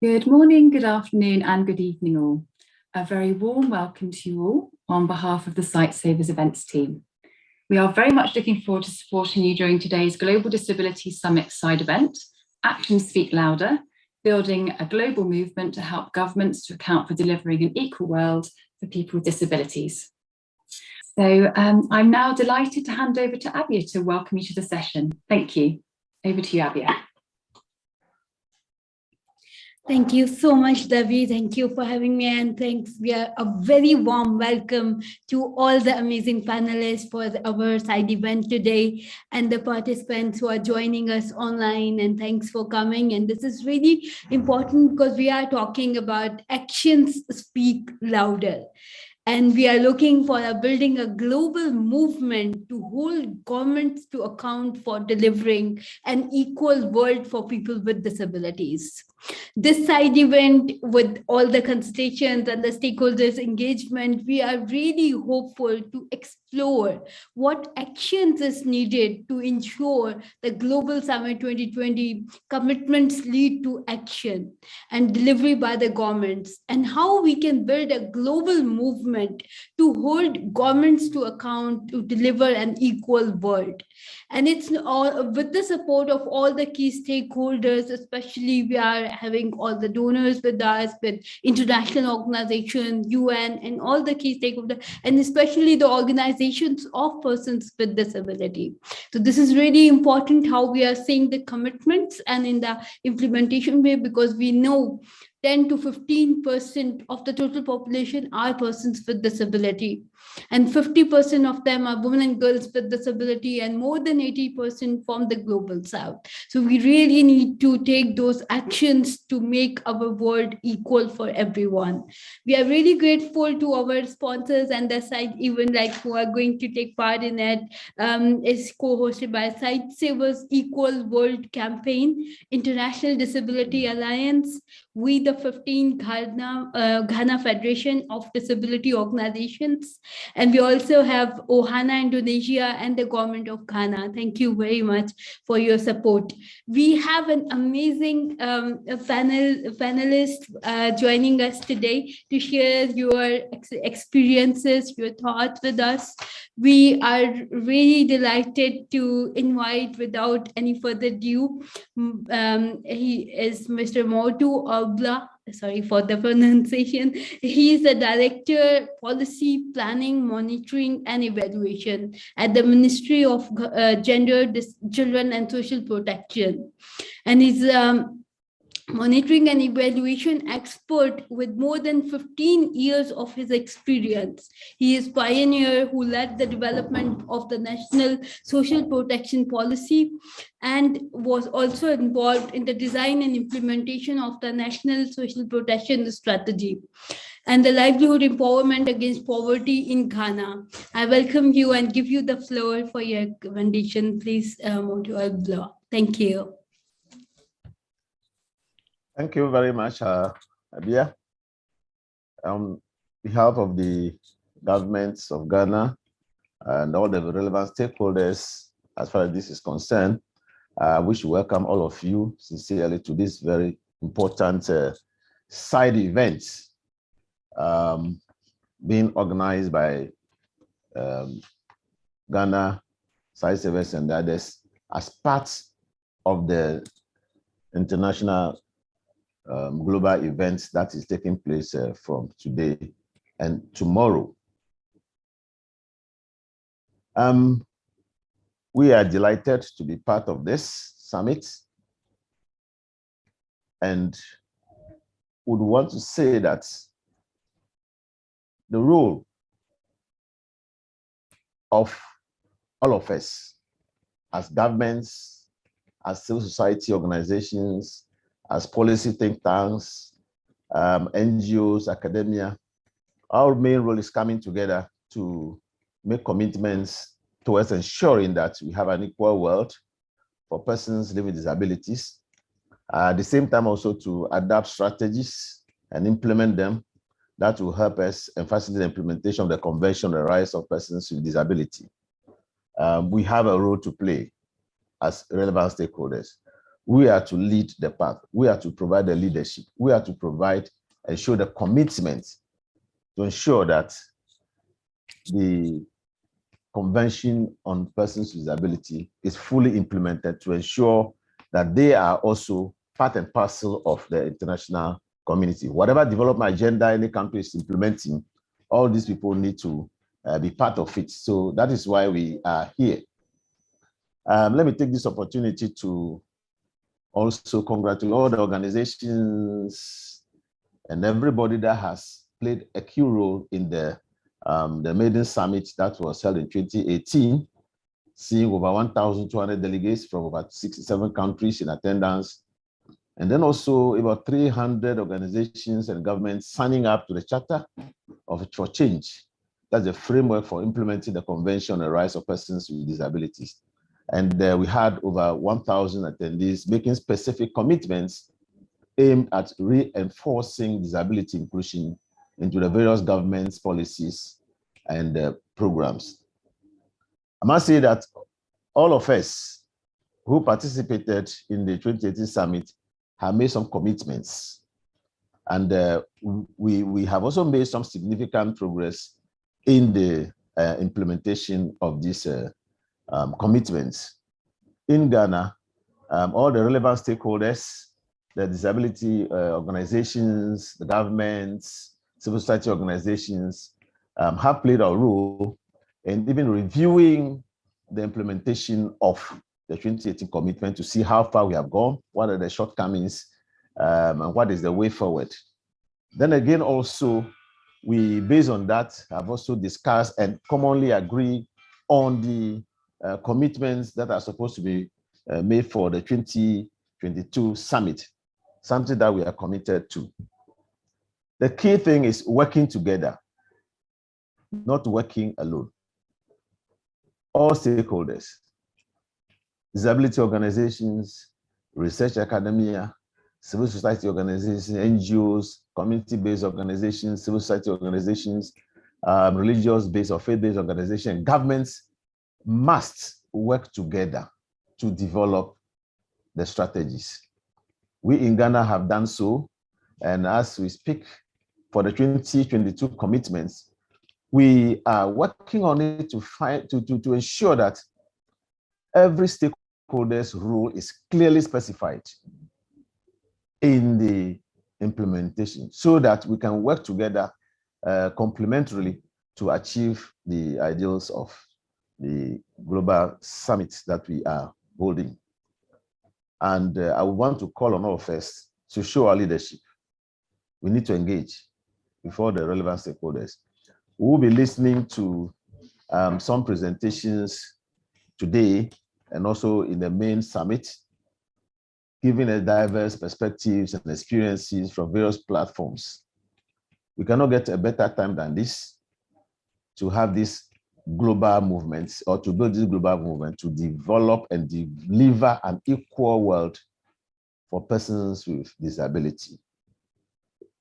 Good morning, good afternoon, and good evening all. A very warm welcome to you all on behalf of the Sightsavers events team. We are very much looking forward to supporting you during today's Global Disabilities Summit side event, Actions Speak Louder, building a global movement to help governments to account for delivering an equal world for people with disabilities. So I'm now delighted to hand over to Abia to welcome you to the session. Thank you. Over to you, Abia. Thank you so much, Devi. Thank you for having me, and thanks. We are a very warm welcome to all the amazing panelists for our side event today and the participants who are joining us online, and thanks for coming. And this is really important because we are talking about actions speak louder. And we are looking for building a global movement to hold governments to account for delivering an equal world for people with disabilities. This side event, with all the constituents and the stakeholders' engagement, we are really hopeful to explore what actions is needed to ensure the Global Summit 2020 commitments lead to action and delivery by the governments, and how we can build a global movement to hold governments to account to deliver an equal world. And it's all with the support of all the key stakeholders, especially we are having all the donors with us, with international organizations, UN, and all the key stakeholders, and especially the organizations of persons with disability. So this is really important how we are seeing the commitments and in the implementation way, because we know 10 to 15% of the total population are persons with disability, and 50% of them are women and girls with disability, and more than 80% from the global south. So we really need to take those actions to make our world equal for everyone. We are really grateful to our sponsors, and the site even like who are going to take part in it is co-hosted by Sightsavers Equal World Campaign, International Disability Alliance, We the 15 Ghana Federation of Disability Organizations, and we also have Ohana Indonesia and the government of Ghana. Thank you very much for your support. We have an amazing panelists joining us today to share your experiences, your thoughts with us. We are really delighted to invite, without any further ado, he is Mr. Motu Obla. Sorry for the pronunciation. He is the Director, Policy, Planning, Monitoring and Evaluation at the Ministry of Gender, Children and Social Protection. And he's monitoring and evaluation expert with more than 15 years of his experience. He is pioneer who led the development of the National Social Protection Policy and was also involved in the design and implementation of the National Social Protection Strategy and the livelihood empowerment against poverty in Ghana. I welcome you and give you the floor for your recommendation. Please, Motu Abla. Thank you. Thank you very much, Abia. On behalf of the governments of Ghana and all the relevant stakeholders, as far as this is concerned, I wish to welcome all of you sincerely to this very important side event being organized by Ghana, Sightsavers and others as part of the international global events that is taking place from today and tomorrow. We are delighted to be part of this summit and would want to say that the role of all of us as governments, as civil society organizations, as policy think tanks, NGOs, academia, our main role is coming together to make commitments towards ensuring that we have an equal world for persons living with disabilities. At the same time, also to adapt strategies and implement them that will help us in facilitating the implementation of the Convention on the Rights of Persons with Disability. We have a role to play as relevant stakeholders. We are to lead the path. We are to provide the leadership. We are to provide and show the commitment to ensure that the Convention on Persons with Disability is fully implemented, to ensure that they are also part and parcel of the international community. Whatever development agenda any country is implementing, all these people need to be part of it. So that is why we are here. Let me take this opportunity to also congratulate all the organizations and everybody that has played a key role in the Maiden Summit that was held in 2018, seeing over 1,200 delegates from about 67 countries in attendance, and then also about 300 organizations and governments signing up to the Charter for Change. That's the framework for implementing the Convention on the Rights of Persons with Disabilities. And we had over 1,000 attendees making specific commitments aimed at reinforcing disability inclusion into the various governments' policies and programs. I must say that all of us who participated in the 2018 summit have made some commitments. And we have also made some significant progress in the implementation of these commitments. In Ghana, all the relevant stakeholders, the disability organizations, the governments, civil society organizations have played a role in even reviewing the implementation of the 2018 commitment to see how far we have gone, what are the shortcomings, and what is the way forward. Then again, also, we, based on that, have also discussed and commonly agree on the commitments that are supposed to be made for the 2022 summit, something that we are committed to. The key thing is working together, not working alone. All stakeholders, disability organizations, research academia, civil society organizations, NGOs, community-based organizations, civil society organizations, religious-based or faith-based organizations, governments must work together to develop the strategies. We in Ghana have done so, and as we speak for the 2022 commitments, we are working on it to ensure that every stakeholder's role is clearly specified in the implementation so that we can work together complementarily to achieve the ideals of the global summit that we are holding. And I would want to call on all of us to show our leadership. We need to engage before the relevant stakeholders. We will be listening to some presentations today and also in the main summit, giving a diverse perspectives and experiences from various platforms. We cannot get a better time than this to have this global movement, or to build this global movement to develop and deliver an equal world for persons with disability.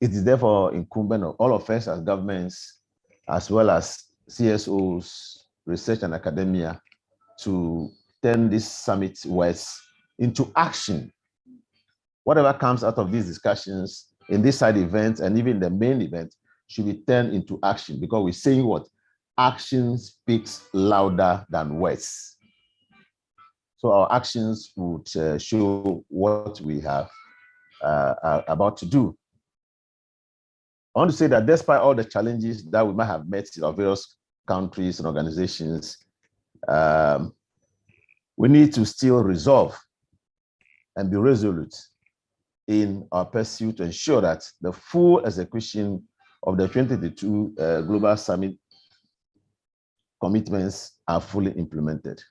It is therefore incumbent on all of us as governments, as well as CSOs, research and academia, to turn this summit words into action. Whatever comes out of these discussions in this side event and even the main event should be turned into action, because we're saying what? Action speaks louder than words. So our actions would show what we have are about to do. I want to say that despite all the challenges that we might have met in our various countries and organizations, we need to still resolve and be resolute in our pursuit to ensure that the full execution of the 2022 Global Summit commitments are fully implemented.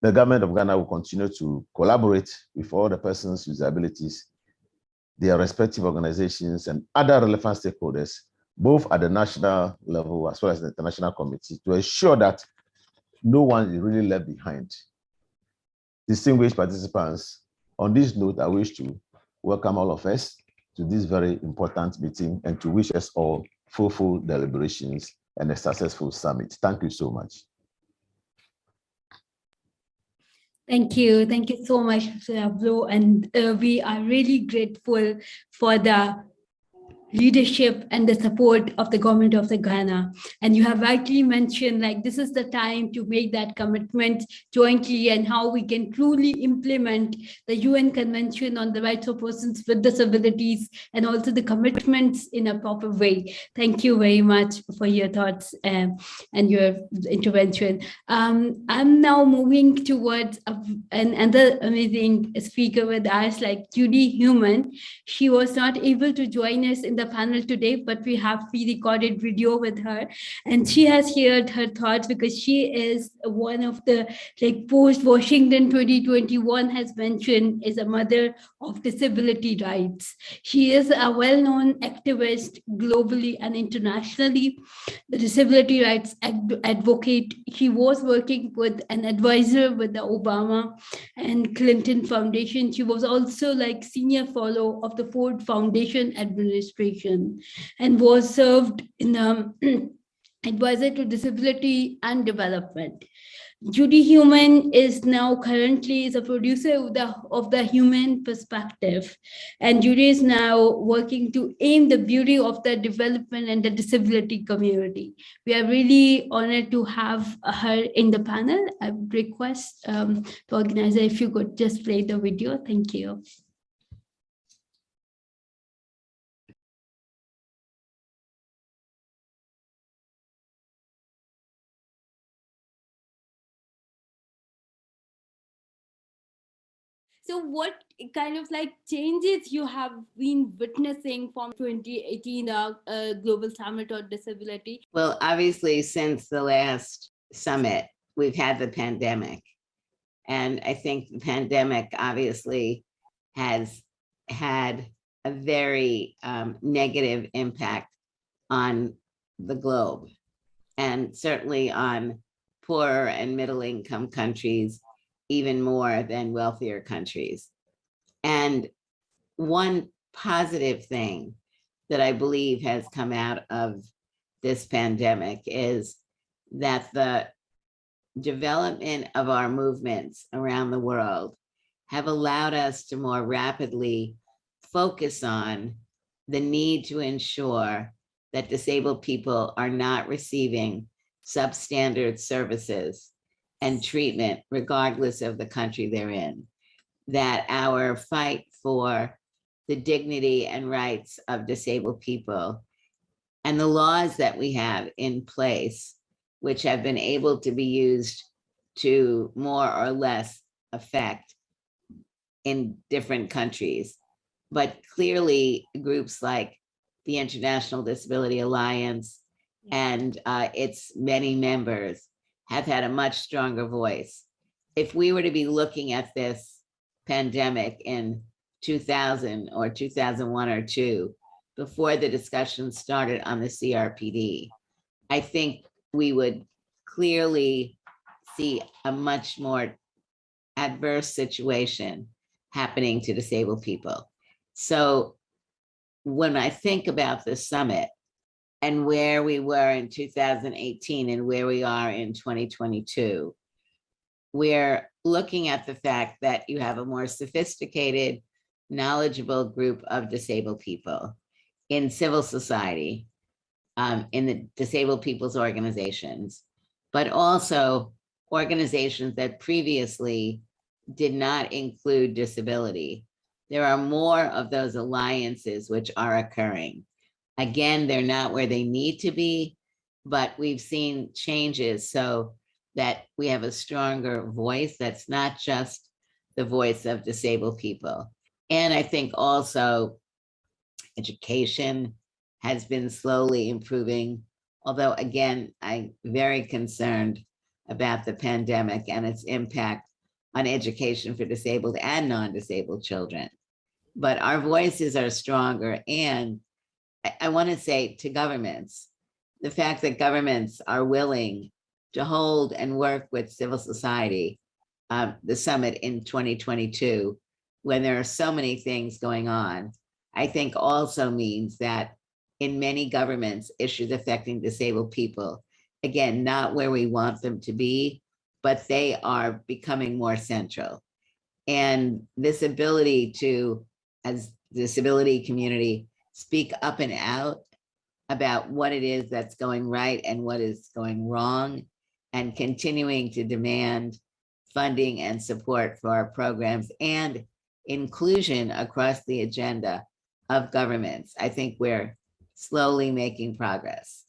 The government of Ghana will continue to collaborate with all the persons with disabilities, their respective organizations, and other relevant stakeholders, both at the national level as well as the international committee, to ensure that no one is really left behind. Distinguished participants, on this note, I wish to welcome all of us to this very important meeting and to wish us all fruitful deliberations and a successful summit. Thank you so much. Thank you. Thank you so much, Pablo. And we are really grateful for the leadership and the support of the government of the Ghana. And you have rightly mentioned, like, this is the time to make that commitment jointly and how we can truly implement the UN Convention on the Rights of Persons with Disabilities and also the commitments in a proper way. Thank you very much for your thoughts and your intervention. I'm now moving towards another amazing speaker with us, like Judy Heumann. She was not able to join us in the panel today, but we have pre-recorded video with her, and she has shared her thoughts because she is one of the, like, post Washington 2021 has mentioned, is a mother of disability rights. She is a well-known activist globally and internationally, the disability rights advocate. She was working with an advisor with the Obama and Clinton Foundation. She was also like senior fellow of the Ford Foundation administration and was served in advisor to disability and development. Judy Heumann is now currently is a producer of the Human Perspective, and Judy is now working to aim the beauty of the development and the disability community. We are really honored to have her in the panel. I would request the organizer if you could just play the video. Thank you. So what kind of like changes you have been witnessing from 2018 Global Summit on Disability? Well, obviously, since the last summit, we've had the pandemic. And I think the pandemic obviously has had a very negative impact on the globe, and certainly on poorer and middle income countries, even more than wealthier countries. And one positive thing that I believe has come out of this pandemic is that the development of our movements around the world have allowed us to more rapidly focus on the need to ensure that disabled people are not receiving substandard services and treatment, regardless of the country they're in. That our fight for the dignity and rights of disabled people and the laws that we have in place, which have been able to be used to more or less effect in different countries. But clearly groups like the International Disability Alliance and its many members have had a much stronger voice. If we were to be looking at this pandemic in 2000 or 2001 or 2, before the discussion started on the CRPD, I think we would clearly see a much more adverse situation happening to disabled people. So when I think about the summit and where we were in 2018 and where we are in 2022, we're looking at the fact that you have a more sophisticated, knowledgeable group of disabled people in civil society, in the disabled people's organizations, but also organizations that previously did not include disability. There are more of those alliances which are occurring. Again, they're not where they need to be, but we've seen changes so that we have a stronger voice that's not just the voice of disabled people. And I think also education has been slowly improving, although again, I'm very concerned about the pandemic and its impact on education for disabled and non-disabled children. But our voices are stronger. And I want to say to governments, the fact that governments are willing to hold and work with civil society, the summit in 2022, when there are so many things going on, I think also means that in many governments, issues affecting disabled people, again, not where we want them to be, but they are becoming more central. And this ability to, as the disability community, speak up and out about what it is that's going right and what is going wrong, and continuing to demand funding and support for our programs and inclusion across the agenda of governments. I think we're slowly making progress.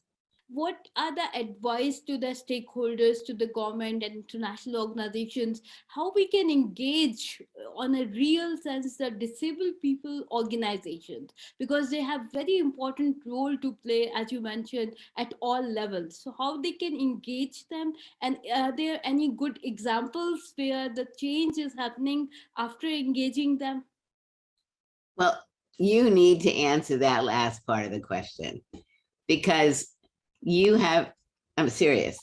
What are the advice to the stakeholders, to the government and international organizations, how we can engage on a real sense the disabled people organizations, because they have very important role to play, as you mentioned, at all levels. So how they can engage them, and are there any good examples where the change is happening after engaging them? Well, you need to answer that last part of the question, because you have, I'm serious.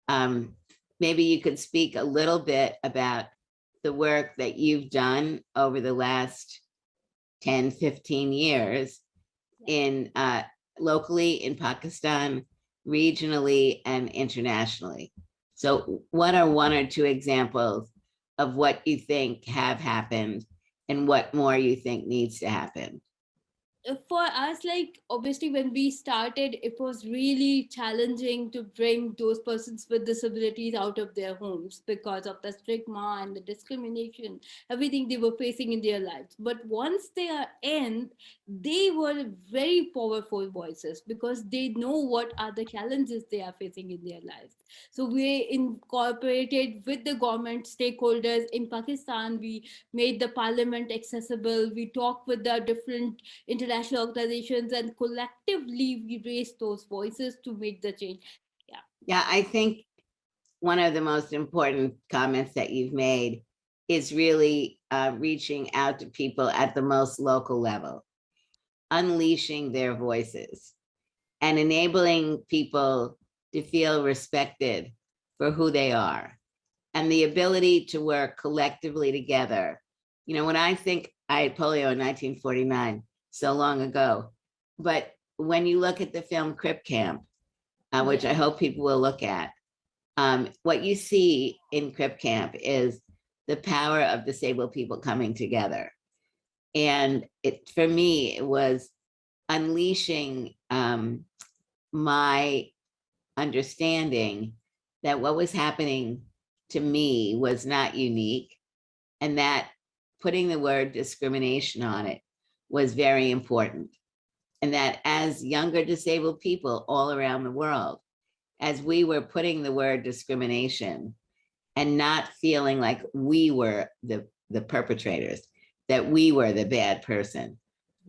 Maybe you could speak a little bit about the work that you've done over the last 10, 15 years in locally in Pakistan, regionally and internationally. So what are one or two examples of what you think have happened and what more you think needs to happen? For us, like obviously when we started, it was really challenging to bring those persons with disabilities out of their homes because of the stigma and the discrimination, everything they were facing in their lives. But once they are in, they were very powerful voices because they know what are the challenges they are facing in their lives. So we incorporated with the government stakeholders in Pakistan. We made the parliament accessible. We talked with the different international organizations, and collectively we raise those voices to make the change. Yeah, I think one of the most important comments that you've made is really reaching out to people at the most local level, unleashing their voices and enabling people to feel respected for who they are, and the ability to work collectively together. You know, when I think I had polio in 1949, so long ago, but when you look at the film Crip Camp, which I hope people will look at, what you see in Crip Camp is the power of disabled people coming together. And for me, it was unleashing my understanding that what was happening to me was not unique, and that putting the word discrimination on it was very important. And that as younger disabled people all around the world, as we were putting the word discrimination and not feeling like we were the perpetrators, that we were the bad person,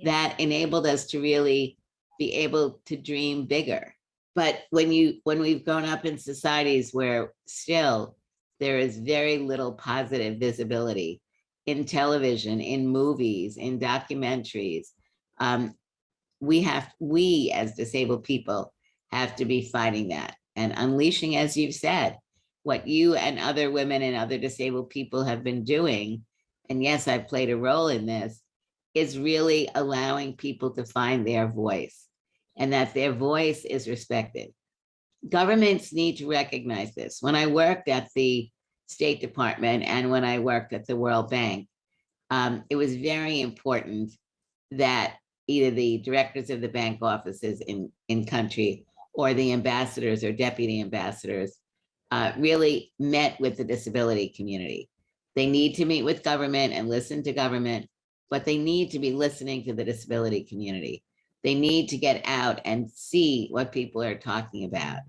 that enabled us to really be able to dream bigger. But when we've grown up in societies where still there is very little positive visibility in television, in movies, in documentaries, we as disabled people have to be fighting that and unleashing, as you've said, what you and other women and other disabled people have been doing. And yes, I've played a role in this, is really allowing people to find their voice and that their voice is respected. Governments need to recognize this. When I worked at the State Department and when I worked at the World Bank, it was very important that either the directors of the bank offices in country or the ambassadors or deputy ambassadors really met with the disability community. They need to meet with government and listen to government, but they need to be listening to the disability community. They need to get out and see what people are talking about.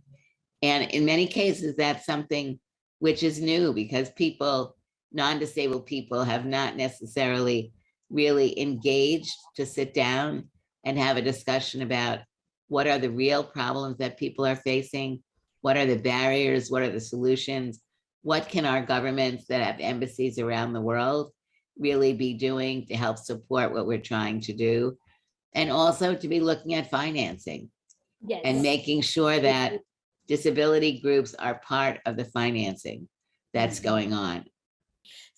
And in many cases, that's something which is new because people, non-disabled people, have not necessarily really engaged to sit down and have a discussion about what are the real problems that people are facing, what are the barriers, what are the solutions, what can our governments that have embassies around the world really be doing to help support what we're trying to do, and also to be looking at financing and making sure that disability groups are part of the financing that's going on.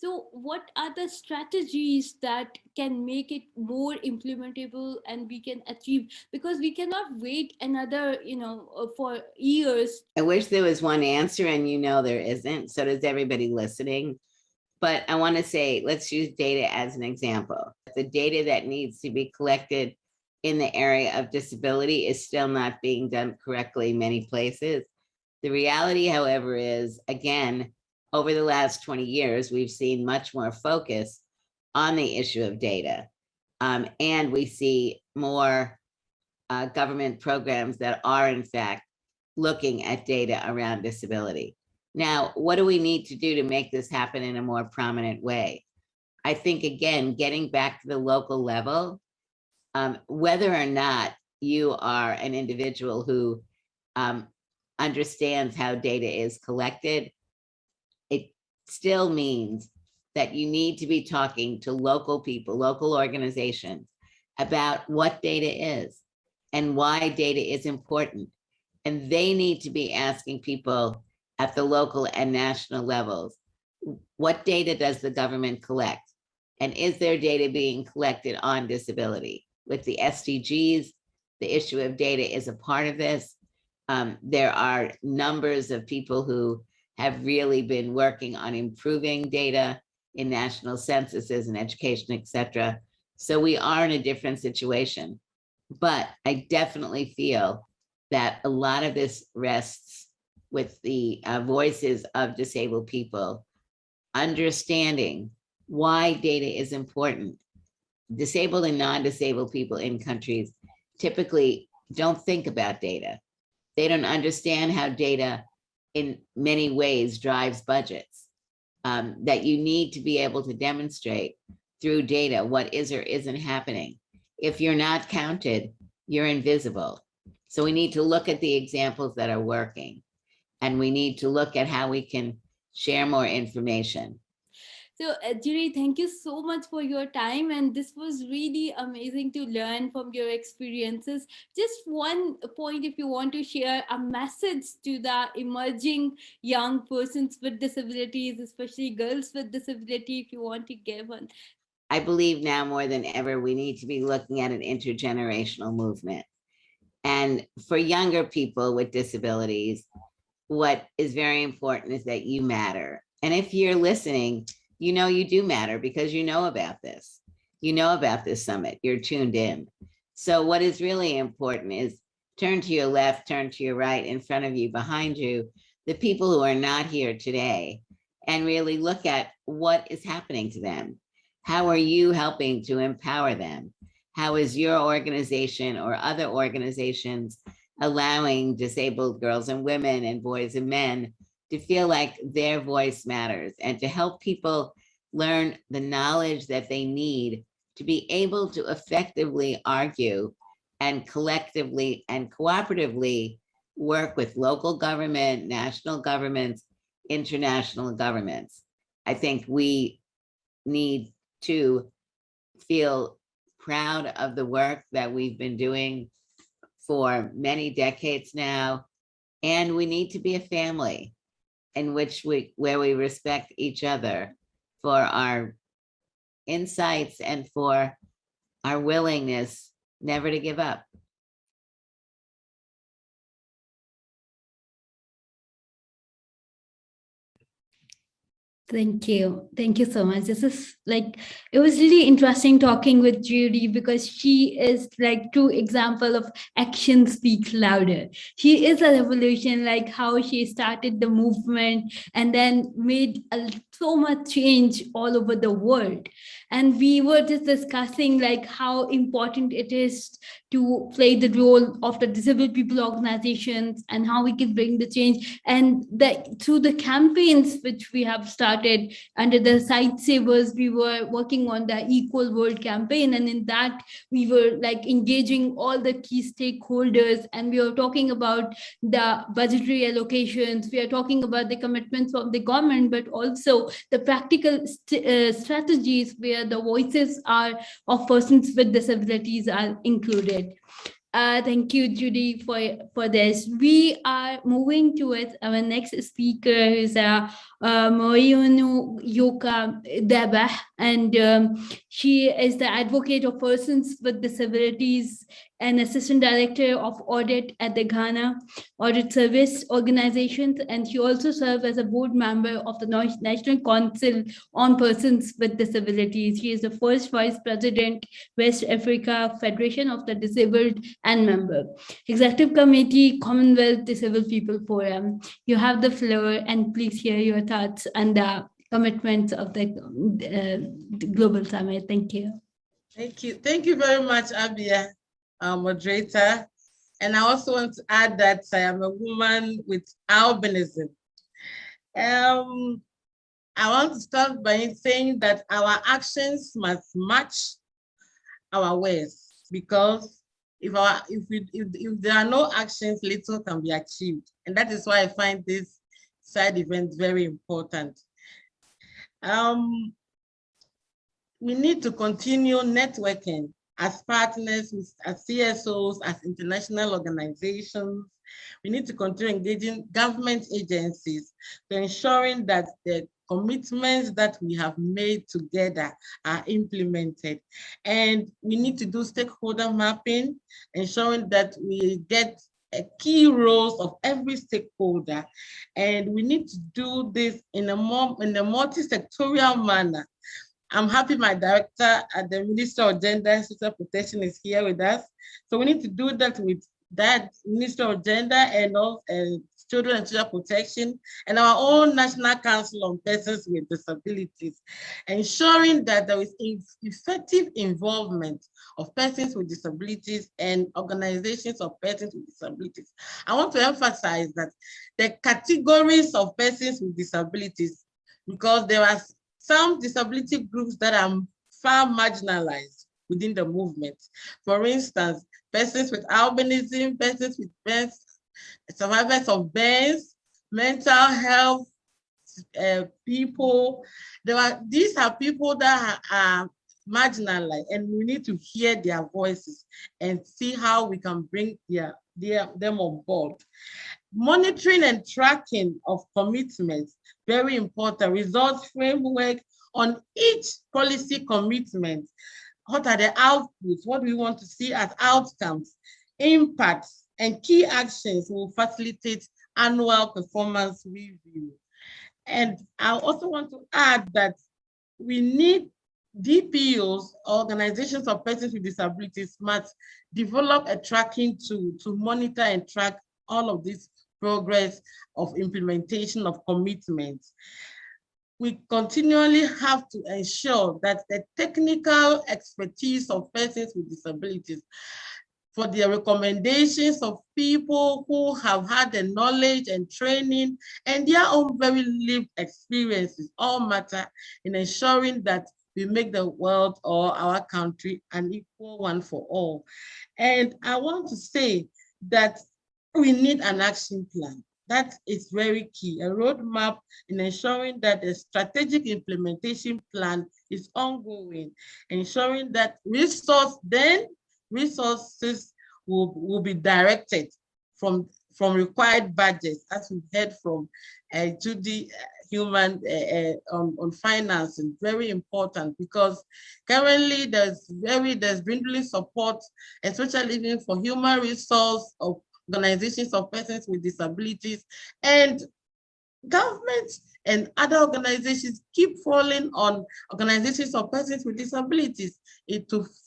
So what are the strategies that can make it more implementable and we can achieve? Because we cannot wait another, for years. I wish there was one answer, and there isn't. So does everybody listening. But I want to say, let's use data as an example. The data that needs to be collected in the area of disability is still not being done correctly in many places. The reality, however, is, again, over the last 20 years, we've seen much more focus on the issue of data. And we see more government programs that are, in fact, looking at data around disability. Now, what do we need to do to make this happen in a more prominent way? I think, again, getting back to the local level, whether or not you are an individual who understands how data is collected, it still means that you need to be talking to local people, local organizations about what data is and why data is important. And they need to be asking people at the local and national levels, what data does the government collect? And is there data being collected on disability? With the SDGs, the issue of data is a part of this. There are numbers of people who have really been working on improving data in national censuses and education, et cetera. So we are in a different situation. But I definitely feel that a lot of this rests with the voices of disabled people understanding why data is important. Disabled and non-disabled people in countries typically don't think about data. They don't understand how data in many ways drives budgets, that you need to be able to demonstrate through data what is or isn't happening. If you're not counted, you're invisible. So we need to look at the examples that are working, and we need to look at how we can share more information. So, Judy, thank you so much for your time. And this was really amazing to learn from your experiences. Just one point, if you want to share a message to the emerging young persons with disabilities, especially girls with disability, if you want to give one. I believe now more than ever, we need to be looking at an intergenerational movement. And for younger people with disabilities, what is very important is that you matter. And if you're listening, you do matter because you know about this. You know about this summit. You're tuned in. So what is really important is turn to your left, turn to your right, in front of you, behind you, the people who are not here today, and really look at what is happening to them. How are you helping to empower them? How is your organization or other organizations allowing disabled girls and women and boys and men to feel like their voice matters, and to help people learn the knowledge that they need to be able to effectively argue and collectively and cooperatively work with local government, national governments, international governments. I think we need to feel proud of the work that we've been doing for many decades now, and we need to be a family where we respect each other for our insights and for our willingness never to give up. Thank you. Thank you so much. It was really interesting talking with Judy because she is true example of action speaks louder. She is a revolution, like how she started the movement and then made so much change all over the world. And we were just discussing how important it is to play the role of the disabled people organizations and how we can bring the change. And through the campaigns which we have started under the Sight Savers, we were working on the Equal World campaign. And in that, we were engaging all the key stakeholders, and we were talking about the budgetary allocations. We are talking about the commitments of the government, but also the practical strategies where the voices of persons with disabilities are included. Thank you, Judy, for this. We are moving towards our next speaker, who's Moyunu Yoka Debah, and she is the advocate of persons with disabilities and assistant director of audit at the Ghana Audit Service Organizations. And she also serves as a board member of the National Council on Persons with Disabilities. She is the first vice president, West Africa Federation of the Disabled, and member, Executive Committee, Commonwealth Disabled People Forum. You have the floor, and please share your thoughts on the commitments of the Global Summit. Thank you. Thank you. Thank you very much, Abia, our moderator. And I also want to add that I am a woman with albinism. I want to start by saying that our actions must match our words, because if there are no actions, little can be achieved. And that is why I find this side event very important. We need to continue networking as partners, as CSOs, as international organizations. We need to continue engaging government agencies to ensuring that the commitments that we have made together are implemented. And we need to do stakeholder mapping, ensuring that we get key roles of every stakeholder. And we need to do this in a multi-sectorial manner. I'm happy my director at the Minister of Gender and Social Protection is here with us. So we need to do that with that Minister of Gender and Children and Social Protection, and our own National Council on Persons with Disabilities, ensuring that there is effective involvement of persons with disabilities and organizations of persons with disabilities. I want to emphasize that the categories of persons with disabilities, because there are some disability groups that are far marginalized within the movement. For instance, persons with albinism, persons with burns, survivors of burns, mental health people. These are people that are marginalized, and we need to hear their voices and see how we can bring them on board. Monitoring and tracking of commitments, very important. Results framework on each policy commitment. What are the outputs? What do we want to see as outcomes, impacts, and key actions will facilitate annual performance review. And I also want to add that we need DPOs, organizations of persons with disabilities, must develop a tracking tool to monitor and track all of this progress of implementation of commitments. We continually have to ensure that the technical expertise of persons with disabilities, for the recommendations of people who have had the knowledge and training and their own very lived experiences, all matter in ensuring that we make the world or our country an equal one for all. And I want to say that we need an action plan. That is very key, a roadmap in ensuring that the strategic implementation plan is ongoing, ensuring that resources will be directed from required budgets, as we heard from Judy Heumann on financing. Very important, because currently there's dwindling support, especially even for human resource of organizations of persons with disabilities, and governments and other organizations keep falling on organizations of persons with disabilities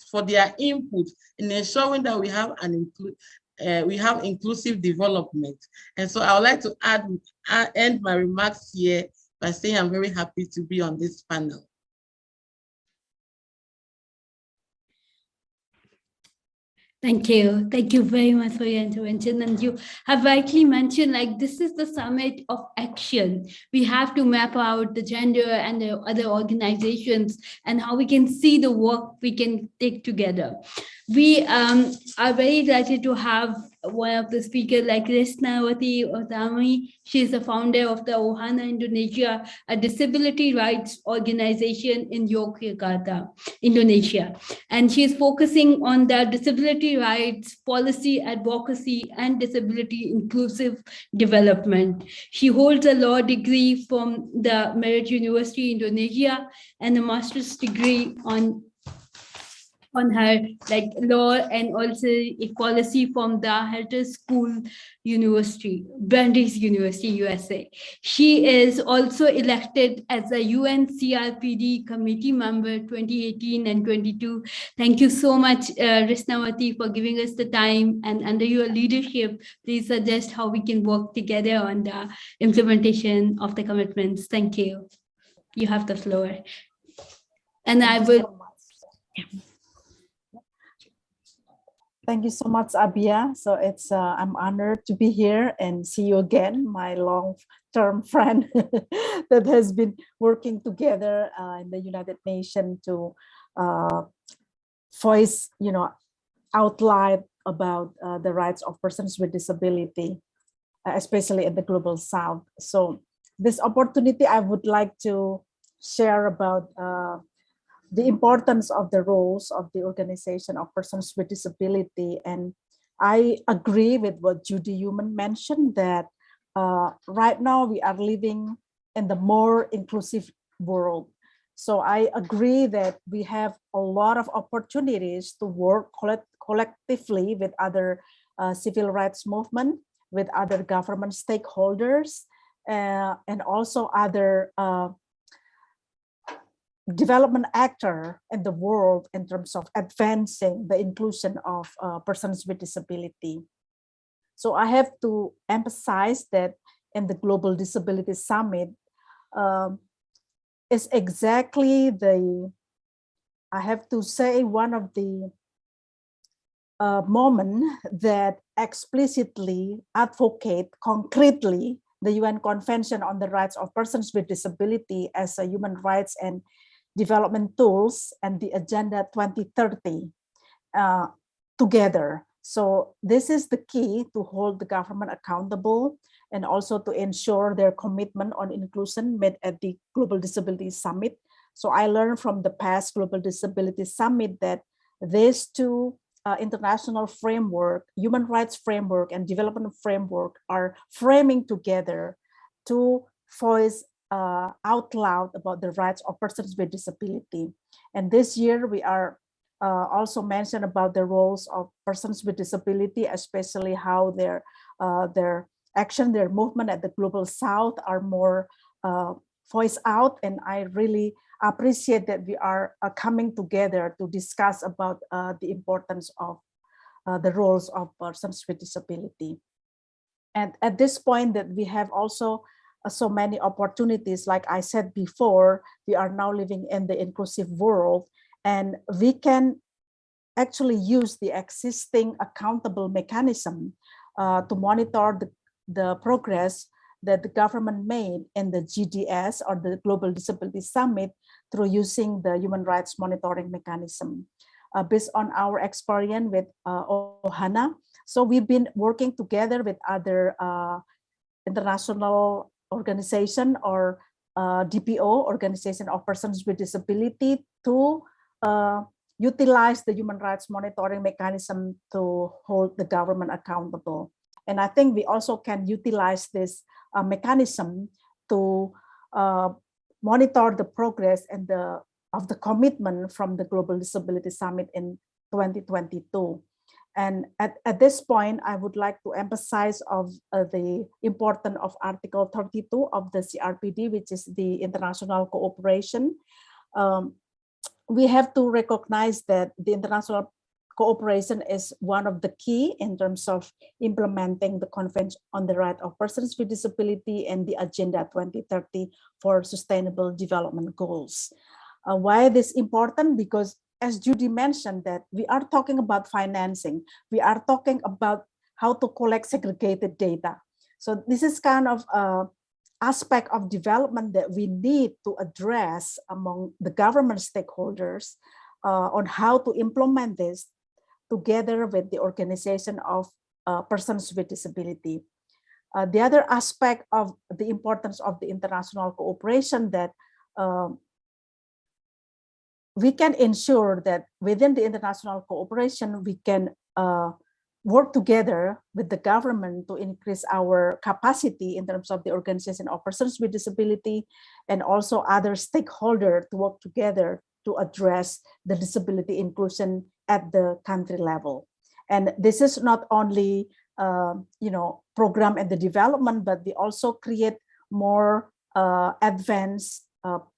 for their input in ensuring that we have inclusive development. And so I would like to end my remarks here by saying I'm very happy to be on this panel. Thank you. Thank you very much for your intervention. And you have rightly mentioned, like, this is the summit of action. We have to map out the gender and the other organizations and how we can see the work we can take together. We are very delighted to have one of the speakers like Risnawati Otami. She is the founder of the Ohana Indonesia, a disability rights organization in Yogyakarta, Indonesia. And she is focusing on the disability rights, policy advocacy, and disability inclusive development. She holds a law degree from the Merit University, Indonesia, and a master's degree on her like law and also equality from the Herter School University, Brandeis University, USA. She is also elected as a UN CRPD committee member 2018 and 22. Thank you so much, Risnawati, for giving us the time, and under your leadership, please suggest how we can work together on the implementation of the commitments. Thank you. You have the floor. And I will. Thank you so much, Abia. So I'm honored to be here and see you again, my long-term friend that has been working together in the United Nations to voice, out loud about the rights of persons with disability, especially in the Global South. So this opportunity, I would like to share about the importance of the roles of the Organization of Persons with Disability. And I agree with what Judy Heumann mentioned, that right now we are living in the more inclusive world. So I agree that we have a lot of opportunities to work collectively with other civil rights movement, with other government stakeholders, and also other development actor in the world in terms of advancing the inclusion of persons with disability. So I have to emphasize that in the Global Disability Summit is exactly I have to say, one of the moment that explicitly advocate concretely the UN Convention on the Rights of Persons with Disability as a human rights and development tools and the Agenda 2030 together. So this is the key to hold the government accountable and also to ensure their commitment on inclusion made at the Global Disability Summit. So I learned from the past Global Disability Summit that these two international framework, human rights framework and development framework, are framing together to voice out loud about the rights of persons with disability. And this year we are also mentioned about the roles of persons with disability, especially how their action, their movement at the Global South are more voiced out. And I really appreciate that we are coming together to discuss about the importance of the roles of persons with disability. And at this point that we have also so many opportunities, like I said before, we are now living in the inclusive world, and we can actually use the existing accountable mechanism to monitor the progress that the government made in the GDS, or the Global Disability Summit, through using the human rights monitoring mechanism. Based on our experience with Ohana, so we've been working together with other international organization or DPO, Organization of Persons with Disability, to utilize the human rights monitoring mechanism to hold the government accountable. And I think we also can utilize this mechanism to monitor the progress and of the commitment from the Global Disability Summit in 2022. And at this point, I would like to emphasize of the importance of Article 32 of the CRPD, which is the international cooperation. We have to recognize that the international cooperation is one of the key in terms of implementing the Convention on the Rights of Persons with Disability and the Agenda 2030 for Sustainable Development Goals. Why this important? Because as Judy mentioned, that we are talking about financing. We are talking about how to collect segregated data. So this is kind of aspect of development that we need to address among the government stakeholders on how to implement this together with the organization of persons with disability. The other aspect of the importance of the international cooperation that we can ensure that within the international cooperation, we can work together with the government to increase our capacity in terms of the organization of persons with disability and also other stakeholders to work together to address the disability inclusion at the country level. And this is not only program and the development, but we also create more advanced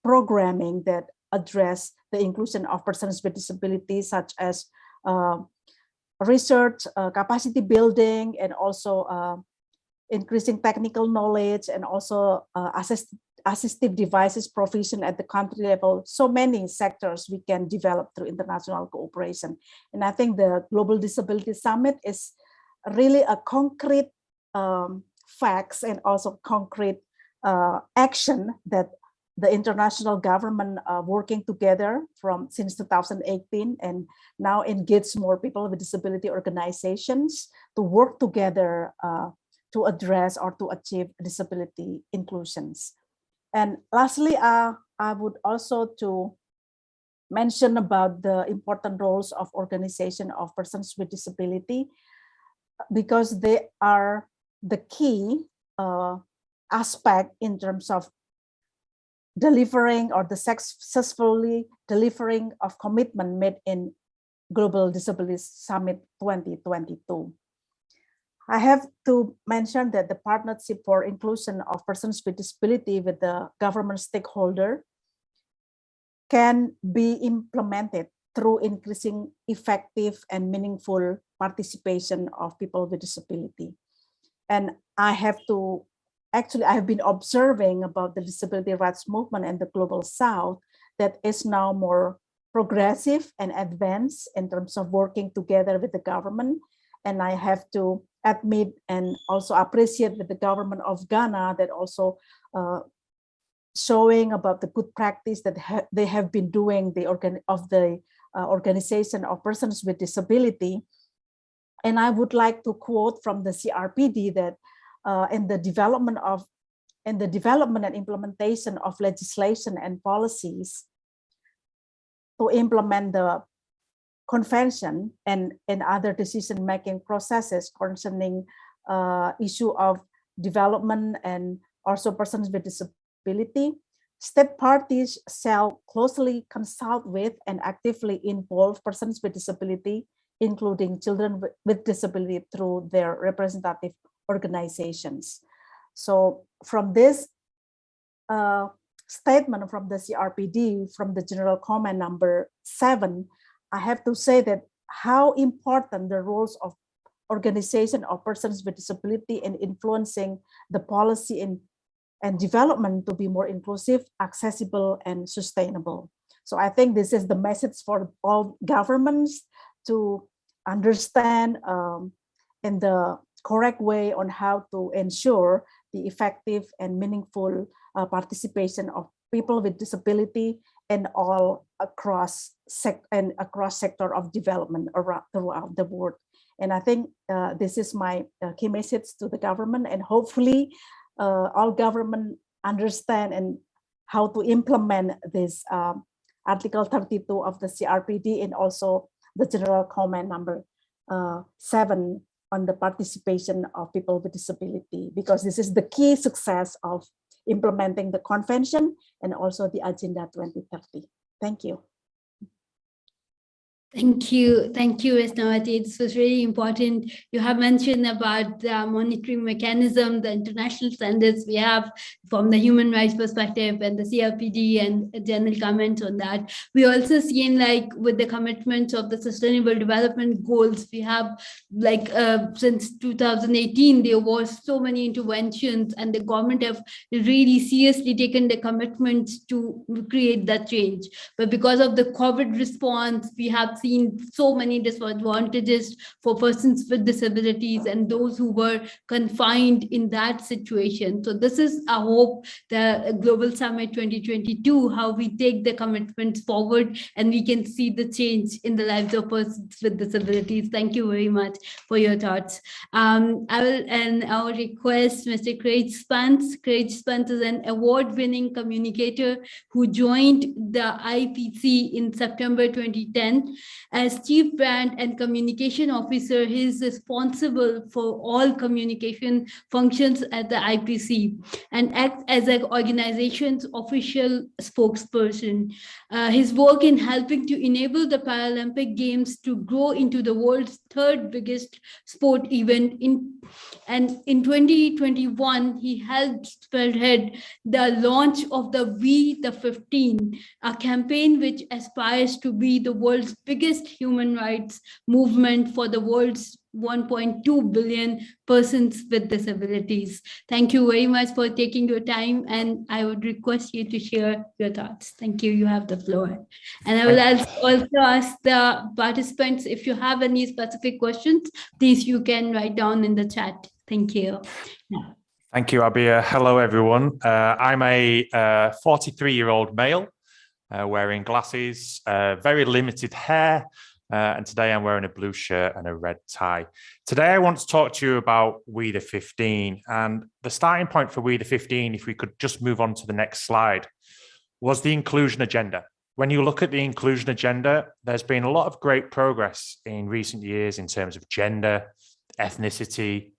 programming that address the inclusion of persons with disabilities, such as research, capacity building, and also increasing technical knowledge, and also assistive devices provision at the country level. So many sectors we can develop through international cooperation. And I think the Global Disability Summit is really a concrete facts and also concrete action that the international government working together since 2018 and now engage more people with disability organizations to work together to address or to achieve disability inclusions. And lastly, I would also to mention about the important roles of organization of persons with disability, because they are the key aspect in terms of delivering or the successfully delivering of commitment made in Global Disabilities Summit 2022. I have to mention that the partnership for inclusion of persons with disability with the government stakeholder can be implemented through increasing effective and meaningful participation of people with disability. And I have been observing about the disability rights movement in the Global South that is now more progressive and advanced in terms of working together with the government. And I have to admit and also appreciate with the government of Ghana that also showing about the good practice that they have been doing the organization of persons with disability. And I would like to quote from the CRPD that in the development and implementation of legislation and policies to implement the convention and other decision-making processes concerning issue of development and also persons with disability, state parties shall closely consult with and actively involve persons with disability, including children with disability, through their representative organizations. So from this statement from the CRPD, from the general comment number 7, I have to say that how important the roles of organization of persons with disability in influencing the policy and development to be more inclusive, accessible, and sustainable. So I think this is the message for all governments to understand in the correct way on how to ensure the effective and meaningful participation of people with disability and all across sector of development throughout the world. And I think this is my key message to the government, and hopefully all government understand and how to implement this Article 32 of the CRPD and also the general comment number 7 on the participation of people with disability, because this is the key success of implementing the convention and also the Agenda 2030. Thank you. Thank you, Resnawati. This was really important. You have mentioned about the monitoring mechanism, the international standards we have from the human rights perspective and the CRPD and general comments on that. We also seen like with the commitments of the Sustainable Development Goals, we have like since 2018, there was so many interventions and the government have really seriously taken the commitments to create that change. But because of the COVID response, we have seen so many disadvantages for persons with disabilities and those who were confined in that situation. So this is, I hope, the Global Summit 2022, how we take the commitments forward and we can see the change in the lives of persons with disabilities. Thank you very much for your thoughts. I will request Mr. Craig Spence. Craig Spence is an award-winning communicator who joined the IPC in September 2010. As Chief Brand and Communication Officer, he is responsible for all communication functions at the IPC and acts as an organization's official spokesperson. His work in helping to enable the Paralympic Games to grow into the world's third biggest sport event and in 2021, he helped spearhead the launch of the We the 15, a campaign which aspires to be the world's biggest human rights movement for the world's 1.2 billion persons with disabilities. Thank you very much for taking your time, and I would request you to share your thoughts. Thank you. You have the floor. And I will also ask the participants, if you have any specific questions, please you can write down in the chat. Thank you. Yeah. Thank you, Abia. Hello, everyone. I'm a 43-year-old male wearing glasses, very limited hair, and today I'm wearing a blue shirt and a red tie. Today, I want to talk to you about We the 15. And the starting point for We the 15, if we could just move on to the next slide, was the inclusion agenda. When you look at the inclusion agenda, there's been a lot of great progress in recent years in terms of gender, ethnicity,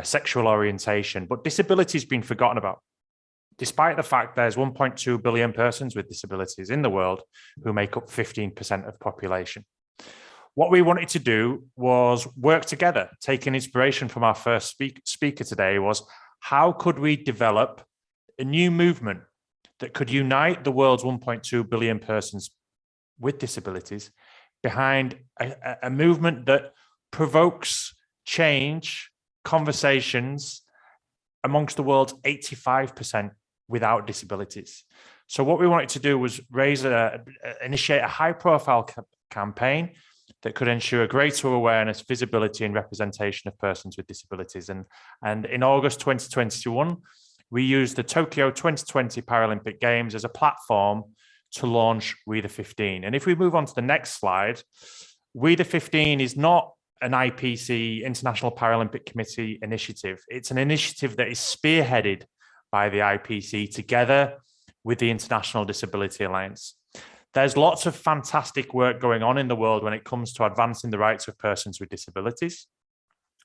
sexual orientation, but disability has been forgotten about. Despite the fact there's 1.2 billion persons with disabilities in the world who make up 15% of population. What we wanted to do was work together, taking inspiration from our first speaker today, was how could we develop a new movement that could unite the world's 1.2 billion persons with disabilities behind a movement that provokes change, conversations amongst the world's 85% without disabilities. So what we wanted to do was initiate a high-profile campaign that could ensure greater awareness, visibility, and representation of persons with disabilities. And in August 2021, we used the Tokyo 2020 Paralympic Games as a platform to launch We the 15. And if we move on to the next slide, We the 15 is not an IPC, International Paralympic Committee initiative. It's an initiative that is spearheaded by the IPC together with the International Disability Alliance. There's lots of fantastic work going on in the world when it comes to advancing the rights of persons with disabilities.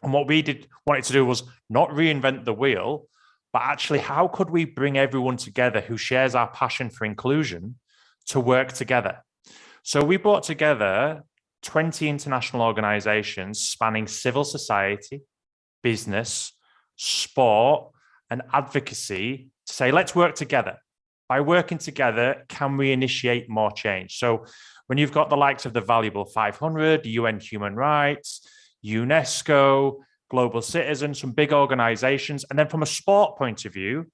And what we wanted to do was not reinvent the wheel, but actually how could we bring everyone together who shares our passion for inclusion to work together? So we brought together 20 international organizations spanning civil society, business, sport, and advocacy to say, let's work together. By working together, can we initiate more change? So when you've got the likes of the Valuable 500, UN Human Rights, UNESCO, Global Citizen, some big organizations, and then from a sport point of view,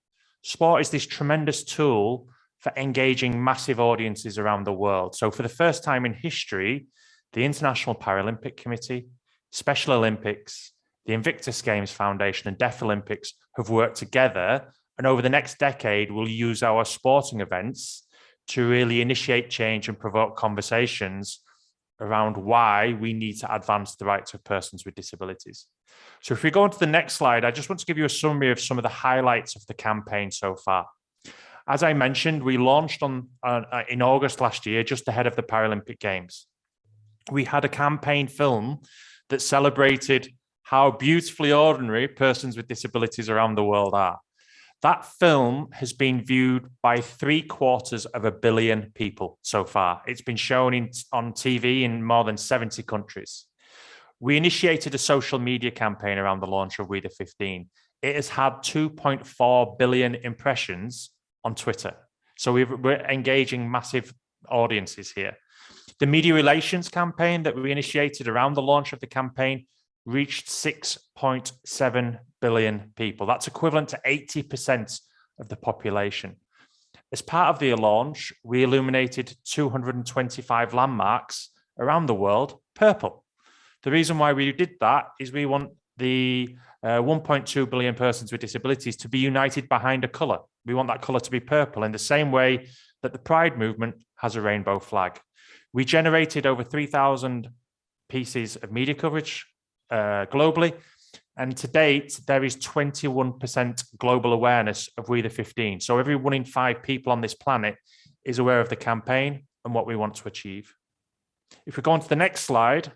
sport is this tremendous tool for engaging massive audiences around the world. So for the first time in history, the International Paralympic Committee, Special Olympics, the Invictus Games Foundation, and Deaf Olympics have worked together. And over the next decade, we'll use our sporting events to really initiate change and provoke conversations around why we need to advance the rights of persons with disabilities. So if we go on to the next slide, I just want to give you a summary of some of the highlights of the campaign so far. As I mentioned, we launched in August last year, just ahead of the Paralympic Games. We had a campaign film that celebrated how beautifully ordinary persons with disabilities around the world are. That film has been viewed by 750 million people so far. It's been shown on TV in more than 70 countries. We initiated a social media campaign around the launch of We the 15. It has had 2.4 billion impressions on Twitter. So we're engaging massive audiences here. The media relations campaign that we initiated around the launch of the campaign reached 6.7 billion people. That's equivalent to 80% of the population. As part of the launch, we illuminated 225 landmarks around the world purple. The reason why we did that is we want the 1.2 billion persons with disabilities to be united behind a colour. We want that colour to be purple in the same way that the Pride movement has a rainbow flag. We generated over 3,000 pieces of media coverage globally. And to date, there is 21% global awareness of We the 15. So every 1 in 5 people on this planet is aware of the campaign and what we want to achieve. If we go on to the next slide,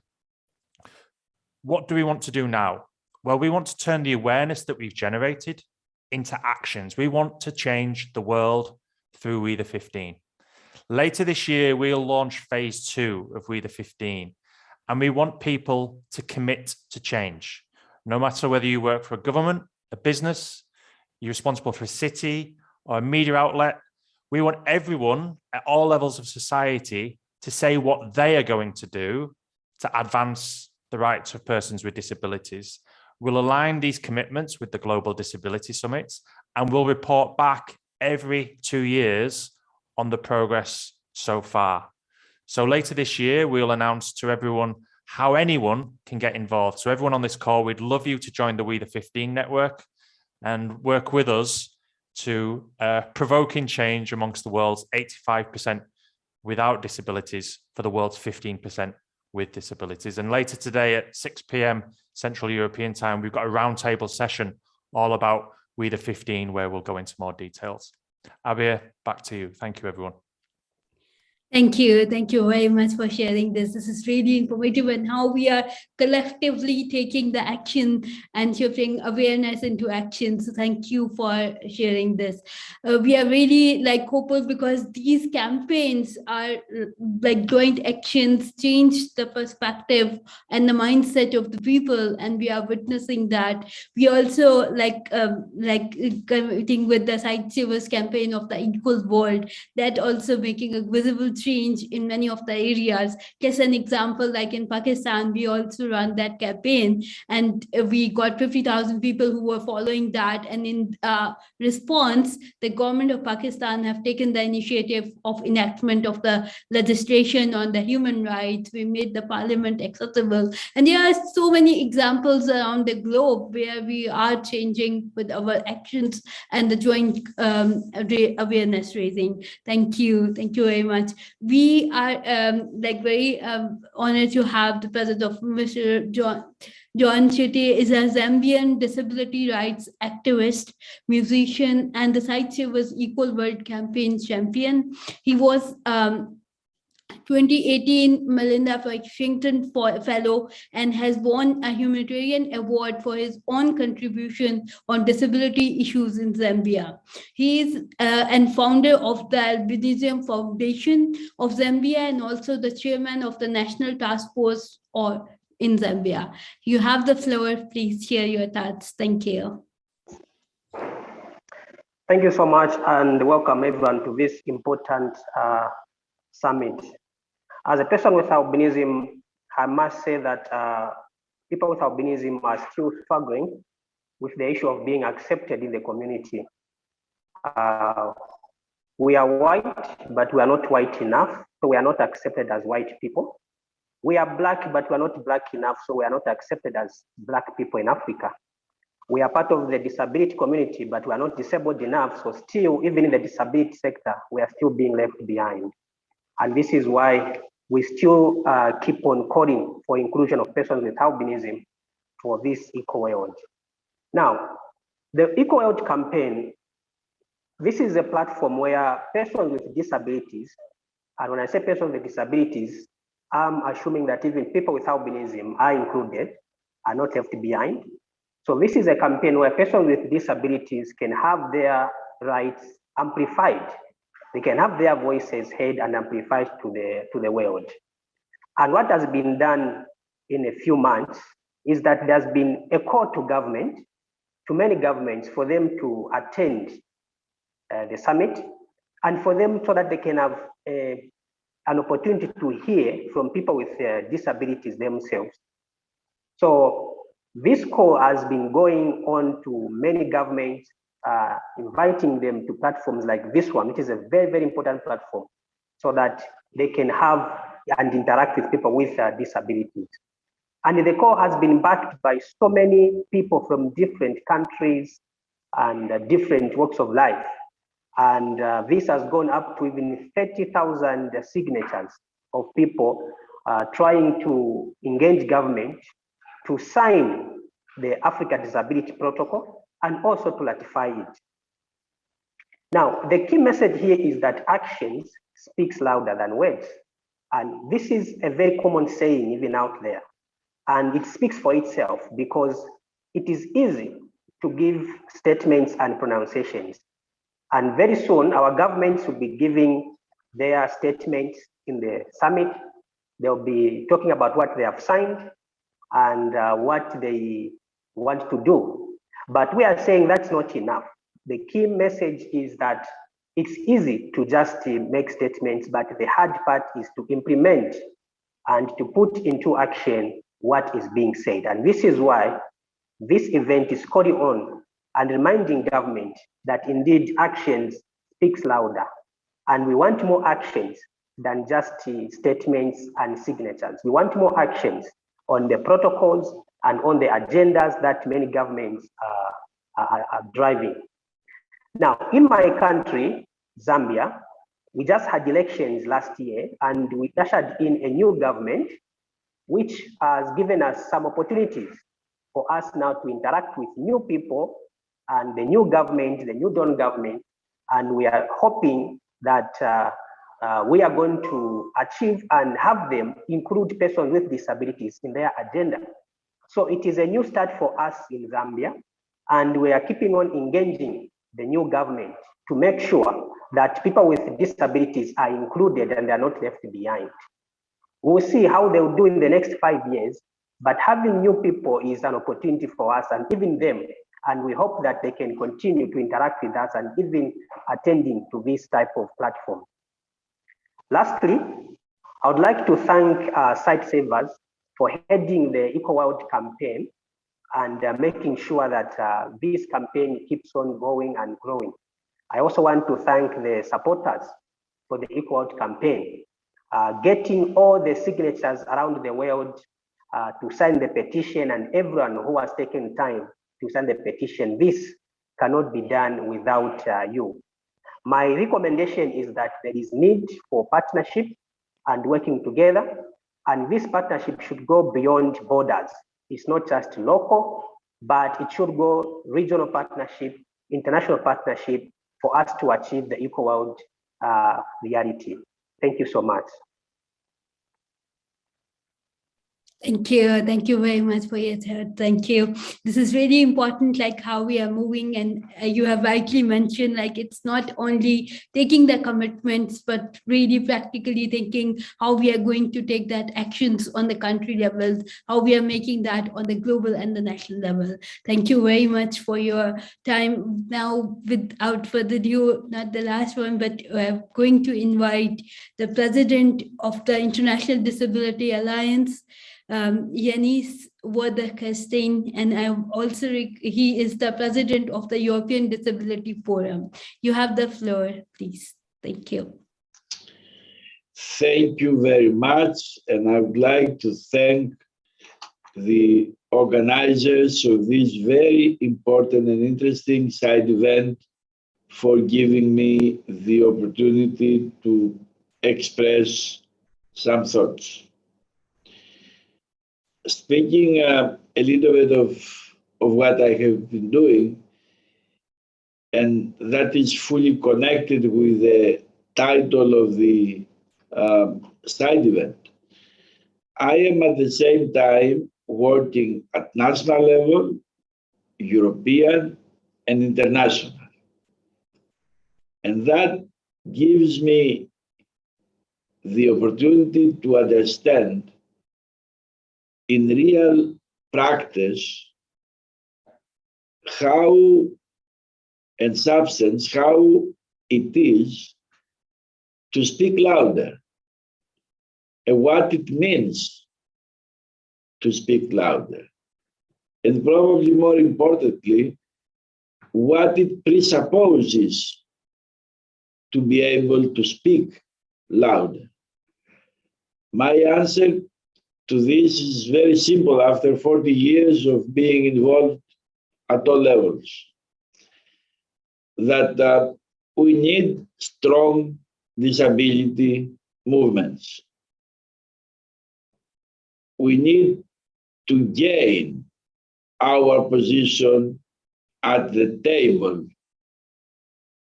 what do we want to do now? Well, we want to turn the awareness that we've generated into actions. We want to change the world through We the 15. Later this year, we'll launch phase 2 of We the 15. And we want people to commit to change. No matter whether you work for a government, a business, you're responsible for a city or a media outlet, we want everyone at all levels of society to say what they are going to do to advance the rights of persons with disabilities. We'll align these commitments with the Global Disability Summits, and we'll report back every 2 years on the progress so far. So later this year, we'll announce to everyone how anyone can get involved. So everyone on this call, we'd love you to join the We the 15 network and work with us to provoking change amongst the world's 85% without disabilities for the world's 15% with disabilities. And later today at 6 p.m. Central European time, we've got a roundtable session all about We the 15, where we'll go into more details. Abir, back to you. Thank you, everyone. Thank you. Thank you very much for sharing this. This is really informative, and how we are collectively taking the action and shifting awareness into action. So thank you for sharing this. We are really hopeful, because these campaigns are joint actions, change the perspective and the mindset of the people, and we are witnessing that. We also connecting with the Site Savers campaign of the Equal World, that also making a visible change in many of the areas. Just an example, like in Pakistan, we also run that campaign, and we got 50,000 people who were following that. And in response, the government of Pakistan have taken the initiative of enactment of the legislation on the human rights. We made the parliament accessible. And there are so many examples around the globe where we are changing with our actions and the joint awareness raising. Thank you. Thank you very much. We are very honored to have the presence of Mr. John Chitty. Is a Zambian disability rights activist, musician, and the Site Savers Equal World Campaign champion. He was 2018 Melinda Washington Fellow, and has won a humanitarian award for his own contribution on disability issues in Zambia. He is and founder of the Albinism Foundation of Zambia, and also the chairman of the National Task Force in Zambia. You have the floor. Please share your thoughts. Thank you. Thank you so much, and welcome everyone to this important summit. As a person with albinism, I must say that people with albinism are still struggling with the issue of being accepted in the community. We are white, but we are not white enough, so we are not accepted as white people. We are black, but we are not black enough, so we are not accepted as black people in Africa. We are part of the disability community, but we are not disabled enough, so still, even in the disability sector, we are still being left behind. And this is why we still keep on calling for inclusion of persons with albinism for this Equal World. Now, the Equal World campaign, this is a platform where persons with disabilities, and when I say persons with disabilities, I'm assuming that even people with albinism are included, are not left behind. So this is a campaign where persons with disabilities can have their rights amplified. They can have their voices heard and amplified to the world. And what has been done in a few months is that there's been a call to government, to many governments, for them to attend the summit, and for them so that they can have an opportunity to hear from people with disabilities themselves. So this call has been going on to many governments, inviting them to platforms like this one, which is a very, very important platform, so that they can have and interact with people with disabilities. And the call has been backed by so many people from different countries and different walks of life. And this has gone up to even 30,000 signatures of people trying to engage government to sign the Africa Disability Protocol and also to ratify it. Now, the key message here is that actions speaks louder than words. And this is a very common saying even out there. And it speaks for itself because it is easy to give statements and pronunciations. And very soon, our governments will be giving their statements in the summit. They'll be talking about what they have signed and what they want to do. But we are saying that's not enough. The key message is that it's easy to just make statements, but the hard part is to implement and to put into action what is being said. And this is why this event is calling on and reminding government that indeed actions speaks louder. And we want more actions than just statements and signatures. We want more actions on the protocols and on the agendas that many governments are driving. Now, in my country, Zambia, we just had elections last year and we ushered in a new government, which has given us some opportunities for us now to interact with new people and the new government, the new Dawn government, and we are hoping that we are going to achieve and have them include persons with disabilities in their agenda. So it is a new start for us in Zambia, and we are keeping on engaging the new government to make sure that people with disabilities are included and they are not left behind. We'll see how they will do in the next 5 years, but having new people is an opportunity for us and even them, and we hope that they can continue to interact with us and even attending to this type of platform. Lastly, I would like to thank Site Savers for heading the Equal World campaign and making sure that this campaign keeps on going and growing. I also want to thank the supporters for the Equal World campaign, getting all the signatures around the world to sign the petition, and everyone who has taken time to sign the petition. This cannot be done without you. My recommendation is that there is need for partnership and working together, and this partnership should go beyond borders. It's not just local, but it should go regional partnership, international partnership for us to achieve the Equal World reality. Thank you so much. Thank you very much for your thought. Thank you. This is really important, like how we are moving, and you have rightly mentioned, like it's not only taking the commitments, but really practically thinking how we are going to take that actions on the country levels, how we are making that on the global and the national level. Thank you very much for your time. Now, without further ado, not the last one, but we're going to invite the president of the International Disability Alliance, Yanis Wodakestein, and he is the president of the European Disability Forum. You have the floor, please. Thank you. Thank you very much, and I would like to thank the organizers of this very important and interesting side event for giving me the opportunity to express some thoughts. Speaking a little bit of what I have been doing, and that is fully connected with the title of the side event. I am at the same time working at national level, European, and international. And that gives me the opportunity to understand in real practice how and substance, how it is to speak louder and what it means to speak louder. And probably more importantly, what it presupposes to be able to speak louder. My answer to this is very simple after 40 years of being involved at all levels, that we need strong disability movements. We need to gain our position at the table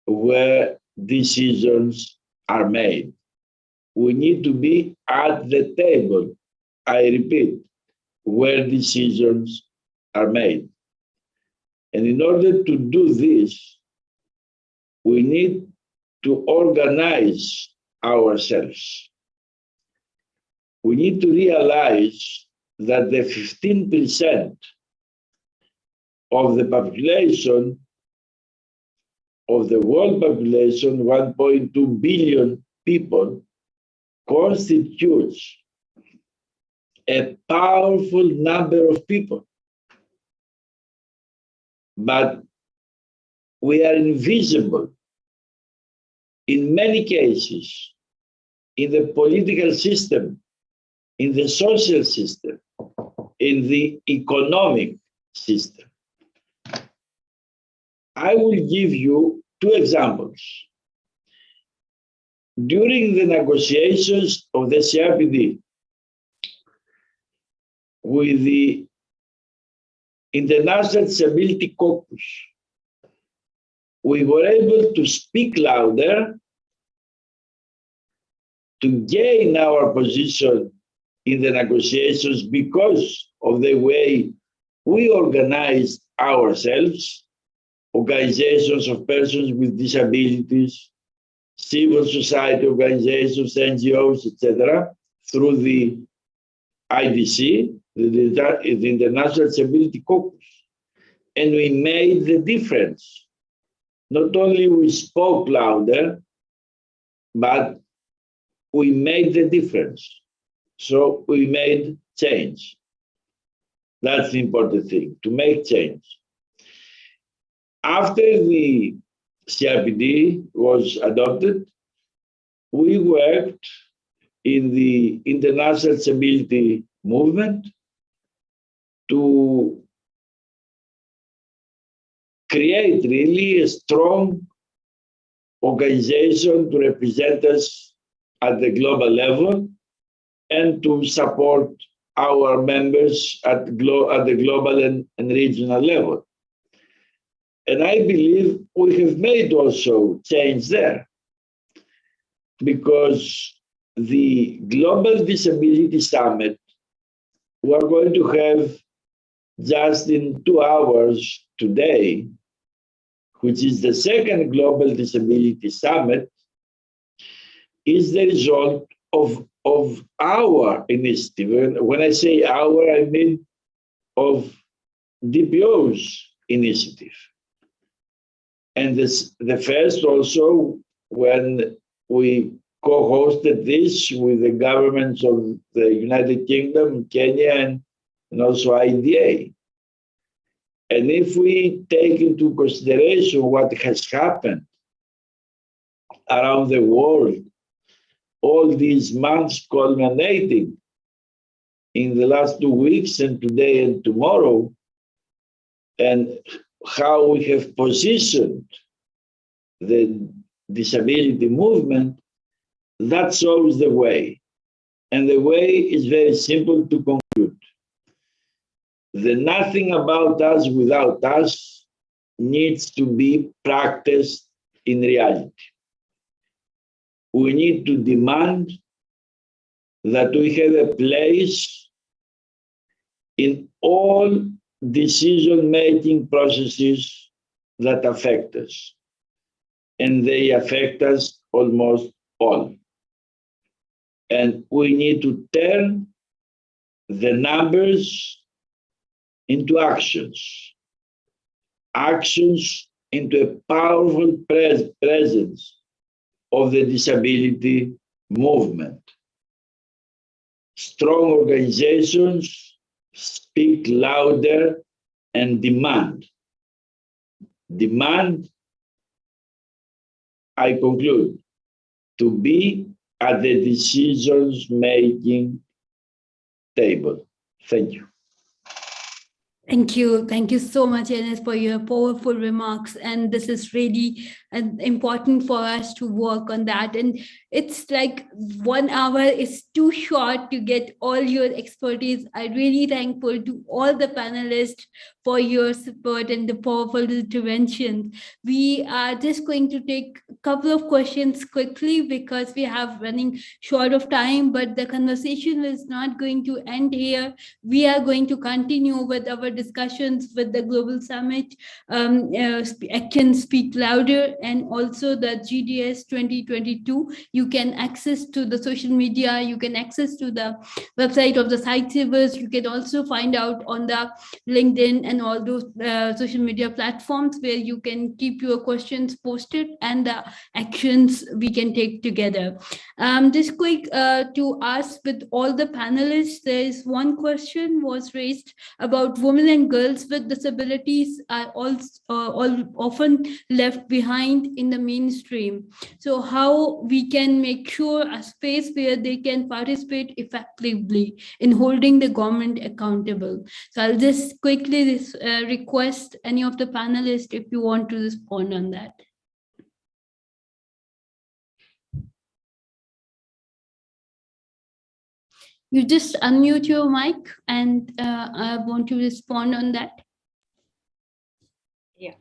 where decisions are made. We need to be at the table, I repeat, where decisions are made. And in order to do this, we need to organize ourselves. We need to realize that the 15% of the population, of the world population, 1.2 billion people, constitutes a powerful number of people. But we are invisible in many cases, in the political system, in the social system, in the economic system. I will give you two examples. During the negotiations of the CRPD with the International Disability Caucus, we were able to speak louder, to gain our position in the negotiations because of the way we organized ourselves, organizations of persons with disabilities, civil society organizations, NGOs, etc., through the IDC, the International Disability Caucus. And we made the difference. Not only we spoke louder, but we made the difference. So we made change. That's the important thing, to make change. After the CRPD was adopted, we worked in the international disability movement to create really a strong organization to represent us at the global level and to support our members at the global and regional level. And I believe we have made also change there, because the Global Disability Summit, we're going to have just in 2 hours today, which is the second Global Disability Summit, is the result of our initiative. And when I say our, I mean of DPO's initiative. And the first also, when we co-hosted this with the governments of the United Kingdom, Kenya, and also IDA. And if we take into consideration what has happened around the world, all these months culminating in the last 2 weeks and today and tomorrow, and how we have positioned the disability movement, that shows the way. And the way is very simple to conclude. The nothing about us without us needs to be practiced in reality. We need to demand that we have a place in all decision-making processes that affect us. And they affect us almost all. And we need to turn the numbers into actions. Actions into a powerful presence of the disability movement. Strong organizations speak louder and demand. Demand, I conclude, to be at the decisions-making table. Thank you. Thank you. Thank you so much, Enes, for your powerful remarks. And this is really important for us to work on that. And it's like 1 hour is too short to get all your expertise. I'm really thankful to all the panelists for your support and the powerful interventions. We are just going to take a couple of questions quickly because we have running short of time, but the conversation is not going to end here. We are going to continue with our discussions with the Global Summit, Action Speak Louder, and also the GDS 2022. You can access to the social media, you can access to the website of the Site Savers. You can also find out on the LinkedIn and all those social media platforms where you can keep your questions posted and the actions we can take together. Just quick to ask with all the panelists, there is one question was raised about women and girls with disabilities are also often left behind in the mainstream. So how we can make sure a space where they can participate effectively in holding the government accountable. So I'll just quickly request any of the panelists if you want to respond on that. You just unmute your mic and I want to respond on that. Yeah,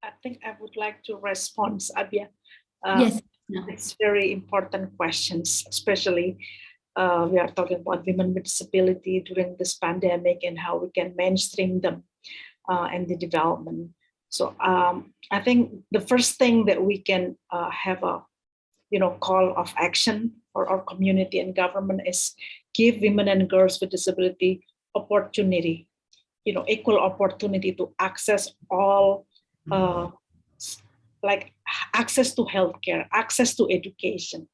I think I would like to respond, Abia. Yes. No. It's very important questions, especially we are talking about women with disability during this pandemic and how we can mainstream them and the development. So I think the first thing that we can have a call of action for our community and government is give women and girls with disability opportunity, equal opportunity to access all, like access to healthcare, access to education,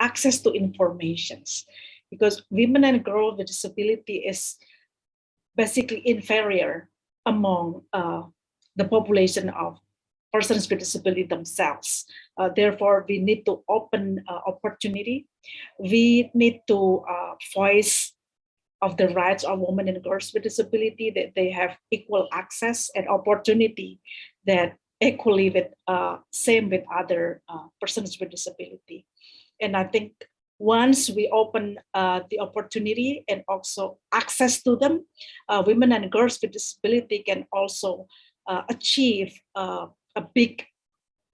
access to informations, because women and girls with disability is basically inferior among the population of persons with disability themselves. Therefore, we need to open opportunity. We need to voice of the rights of women and girls with disability, that they have equal access and opportunity that equally with same with other persons with disability. And I think once we open the opportunity and also access to them, women and girls with disability can also achieve a big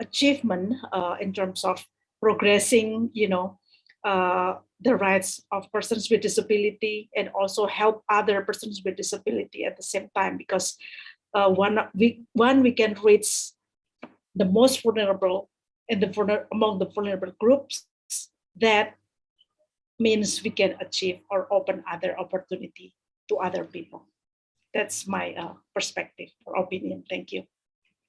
achievement in terms of progressing, the rights of persons with disability, and also help other persons with disability at the same time, because we can reach the most vulnerable and among the vulnerable groups. That means we can achieve or open other opportunity to other people. That's my perspective or opinion. Thank you.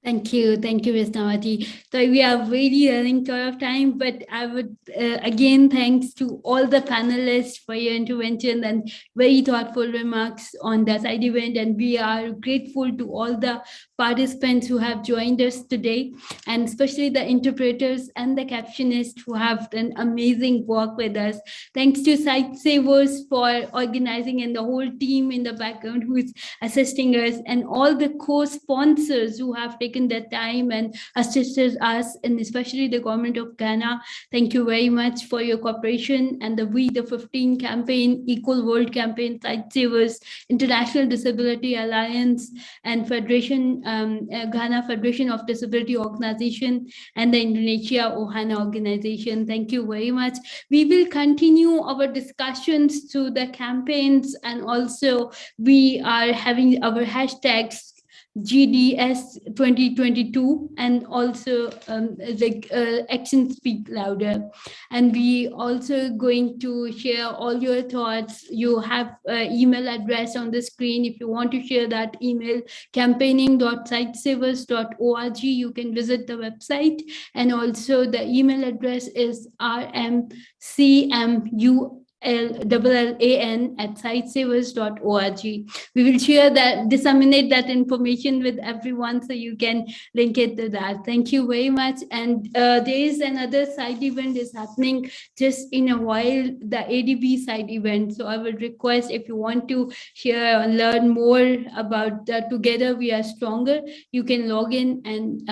Thank you, Ms. Nawati. So we are really running short of time, but I would again thanks to all the panelists for your intervention and very thoughtful remarks on the side event. And we are grateful to all the participants who have joined us today, and especially the interpreters and the captionists who have done amazing work with us. Thanks to Site Savers for organizing, and the whole team in the background who is assisting us, and all the co-sponsors who have taken their time and assisted us, and especially the government of Ghana. Thank you very much for your cooperation, and the We the 15 campaign, Equal World campaign, Site Savers, International Disability Alliance, and Federation, Ghana Federation of Disability Organization, and the Indonesia Ohana organization. Thank you very much. We will continue our discussions through the campaigns, and also we are having our hashtags GDS 2022 and also Action Speak Louder. And we also going to share all your thoughts. You have email address on the screen. If you want to share that email, campaigning.sitesavers.org, you can visit the website. And also the email address is rmcmu LLAN@sightsavers.org. We will share that, disseminate that information with everyone so you can link it to that. Thank you very much. And there is another side event is happening just in a while, the ADB side event. So I would request, if you want to share and learn more about Together We Are Stronger, you can log in and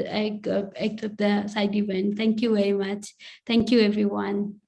accept the side event. Thank you very much. Thank you, everyone.